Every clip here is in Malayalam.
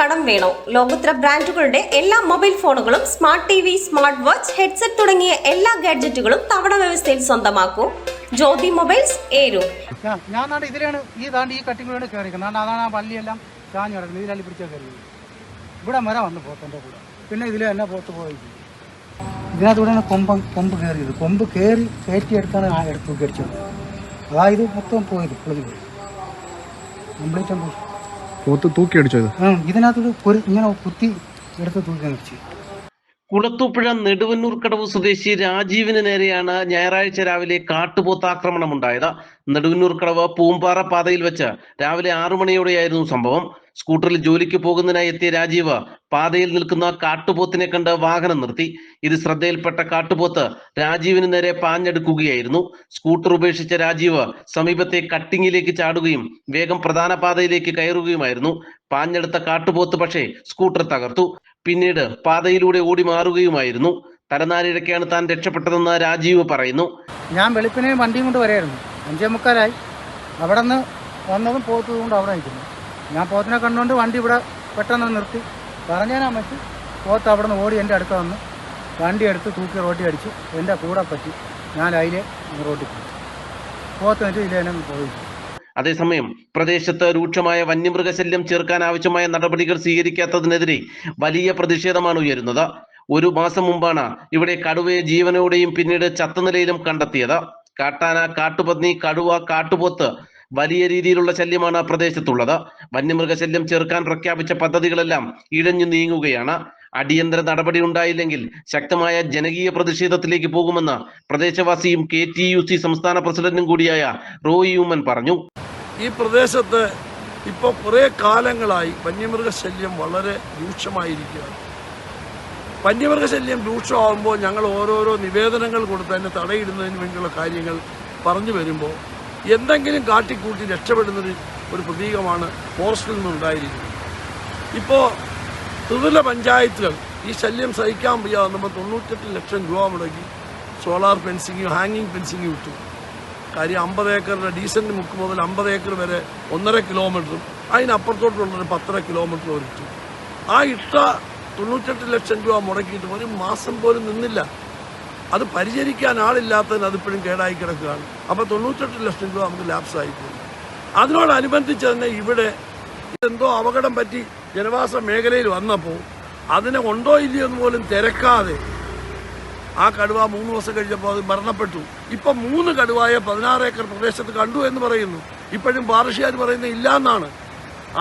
കടം വേണോ? ലോകോത്തര ബ്രാൻഡുകളുടെ എല്ലാ മൊബൈൽ ഫോണുകളും smart T V, smart watch, headset തുടങ്ങിയ എല്ലാ ഗാഡ്ജറ്റുകളും തവണ വ്യവസ്ഥയിൽ സ്വന്തമാക്കൂ. ജ്യോതി മൊബൈൽസ്, ഏരൂർ. ഞാൻ ഇതിലാണ് ഈ കട്ടിങ്ങിലൂടെ കയറിക്കുന്നത്. അതാണ് ആ പള്ളിയെല്ലാം ചാഞ്ഞു കിടക്കുന്നത്. ഇതിലಲ್ಲಿ പിടിച്ചാൽ കയറിയത് ഇവിടെ മരം വന്ന് പോത്തൻ്റെ കൂടെ. പിന്നെ ഇതിൽ തന്നെ പോത്ത് പോയി. ഇതിനകത്തൂടെയാണ് കൊമ്പ് കയറിയത്. കൊമ്പ് കയറ്റിയെടുത്താണ് എടുത്ത് തൂക്കിയടിച്ചത്. അതായത് മൊത്തം പോയത് പൊളിഞ്ഞു പോയി. കംപ്ലീറ്റ് പോയി. പോത്ത് തൂക്കിയടിച്ചത് ഇതിനകത്ത് ഇങ്ങനെ കുത്തി എടുത്ത് തൂക്കി അടിച്ചു. കുളത്തൂപ്പുഴ നെടുവന്നൂർക്കടവ് സ്വദേശി രാജീവിന് നേരെയാണ് ഞായറാഴ്ച രാവിലെ കാട്ടുപോത്ത് ആക്രമണം ഉണ്ടായത്. നെടുവന്നൂർക്കടവ് പൂമ്പാറ പാതയിൽ വെച്ച് രാവിലെ 6 മണിയോടെയായിരുന്നു സംഭവം. സ്കൂട്ടറിൽ ജോലിക്ക് പോകുന്നതിനായി എത്തിയ രാജീവ് പാതയിൽ നിൽക്കുന്ന കാട്ടുപോത്തിനെ കണ്ട് വാഹനം നിർത്തി. ഇത് ശ്രദ്ധയിൽപ്പെട്ട കാട്ടുപോത്ത് രാജീവിന് നേരെ പാഞ്ഞെടുക്കുകയായിരുന്നു. സ്കൂട്ടർ ഉപേക്ഷിച്ച രാജീവ് സമീപത്തെ കട്ടിങ്ങിലേക്ക് ചാടുകയും വേഗം പ്രധാന പാതയിലേക്ക് കയറുകയുമായിരുന്നു. പാഞ്ഞെടുത്ത കാട്ടുപോത്ത് പക്ഷേ സ്കൂട്ടർ തകർത്തു. പിന്നീട് പാതയിലൂടെ ഓടി മാറുകയുമായിരുന്നു. തലനാരിഴയ്ക്കാണ് താൻ രക്ഷപ്പെട്ടതെന്ന് രാജീവ് പറയുന്നു. ഞാൻ വെളുപ്പിനെ വണ്ടിയും കൊണ്ട് വരായിരുന്നു. 5:45 അവിടെ നിന്ന് വന്നതും പോത്ത് കൊണ്ട് അവിടെ നിൽക്കുന്നു. ഞാൻ പോത്തിനെ കണ്ടുകൊണ്ട് വണ്ടി ഇവിടെ പെട്ടെന്ന് നിർത്തി പറഞ്ഞാൽ വെച്ച് പോത്ത് അവിടെ നിന്ന് ഓടി എൻ്റെ അടുത്ത് വന്ന് വണ്ടി എടുത്ത് തൂക്കി റോട്ടി അടിച്ച് എൻ്റെ കൂടെ പറ്റി. ഞാൻ അതിലെ റോട്ടിൽ പോയി. പോത്ത് വെച്ച് ഇതിലെ പോയി. അതേസമയം പ്രദേശത്ത് രൂക്ഷമായ വന്യമൃഗശല്യം ചെറുക്കാൻ ആവശ്യമായ നടപടികൾ സ്വീകരിക്കാത്തതിനെതിരെ വലിയ പ്രതിഷേധമാണ് ഉയരുന്നത്. 1 മാസം മുമ്പാണ് ഇവിടെ കടുവയെ ജീവനോടെയും പിന്നീട് ചത്ത നിലയിലും കണ്ടെത്തിയത്. കാട്ടാന, കാട്ടുപന്നി, കടുവ, കാട്ടുപോത്ത് വലിയ രീതിയിലുള്ള ശല്യമാണ് പ്രദേശത്തുള്ളത്. വന്യമൃഗശല്യം ചെറുക്കാൻ പ്രഖ്യാപിച്ച പദ്ധതികളെല്ലാം ഇഴഞ്ഞു നീങ്ങുകയാണ്. അടിയന്തര നടപടി ഉണ്ടായില്ലെങ്കിൽ ശക്തമായ ജനകീയ പ്രതിഷേധത്തിലേക്ക് പോകുമെന്ന് പ്രദേശവാസിയും KTUC സംസ്ഥാന പ്രസിഡന്റും കൂടിയായ റോയി യൂമൻ പറഞ്ഞു. ഈ പ്രദേശത്ത് ഇപ്പോൾ കുറേ കാലങ്ങളായി വന്യമൃഗശല്യം വളരെ രൂക്ഷമായിരിക്കുകയാണ്. വന്യമൃഗശല്യം രൂക്ഷമാകുമ്പോൾ ഞങ്ങൾ ഓരോരോ നിവേദനങ്ങൾ കൊടുത്ത് അതിനെ തടയിടുന്നതിന് വേണ്ടിയുള്ള കാര്യങ്ങൾ പറഞ്ഞു വരുമ്പോൾ എന്തെങ്കിലും കാട്ടിക്കൂട്ടി രക്ഷപ്പെടുന്നൊരു പ്രതീകമാണ് ഫോറസ്റ്റിൽ നിന്നുണ്ടായിരിക്കുന്നത്. ഇപ്പോൾ ത്രിതല പഞ്ചായത്തുകൾ ഈ ശല്യം സഹിക്കാൻ വയ്യാതെ നമ്മൾ 98 ലക്ഷം രൂപ മുടക്കി സോളാർ ഫെൻസിങ്ങും ഹാങ്ങിങ് ഫെൻസിങ്ങും ഇട്ടു. കാര്യം 50 ഏക്കറിൻ്റെ ഡീസൻ്റ് മുക്ക് മുതൽ 50 ഏക്കർ വരെ 1.5 കിലോമീറ്ററും അതിനപ്പുറത്തോട്ടുള്ളൊരു 10 കിലോമീറ്ററും ഇട്ടു. ആ ഇട്ട 98 ലക്ഷം രൂപ മുടക്കിയിട്ട് 1 മാസം പോലും നിന്നില്ല. അത് പരിചരിക്കാൻ ആളില്ലാത്തതിന് അതിപ്പോഴും കേടായി കിടക്കുകയാണ്. അപ്പോൾ 98 ലക്ഷം രൂപ നമുക്ക് ലാപ്സായിപ്പോയി. അതിനോടനുബന്ധിച്ച് തന്നെ ഇവിടെ എന്തോ അപകടം പറ്റി ജനവാസ മേഖലയിൽ വന്നപ്പോൾ അതിനെ ഉണ്ടോ ഇല്ലയോ എന്ന് പോലും തിരക്കാതെ ആ കടുവ 3 ദിവസം കഴിഞ്ഞപ്പോൾ അത് മരണപ്പെട്ടു. ഇപ്പം 3 കടുവായ 16 ഏക്കർ പ്രദേശത്ത് കണ്ടു എന്ന് പറയുന്നു. ഇപ്പോഴും പാറശ്ശിയാർ പറയുന്നത് ഇല്ല എന്നാണ്.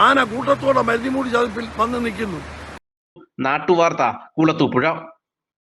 ആന കൂട്ടത്തോടെ മരുതിമൂടി ചതുപ്പിൽ വന്ന് നിൽക്കുന്നു. നാട്ടുവാർത്ത, കുളത്തൂപ്പുഴ.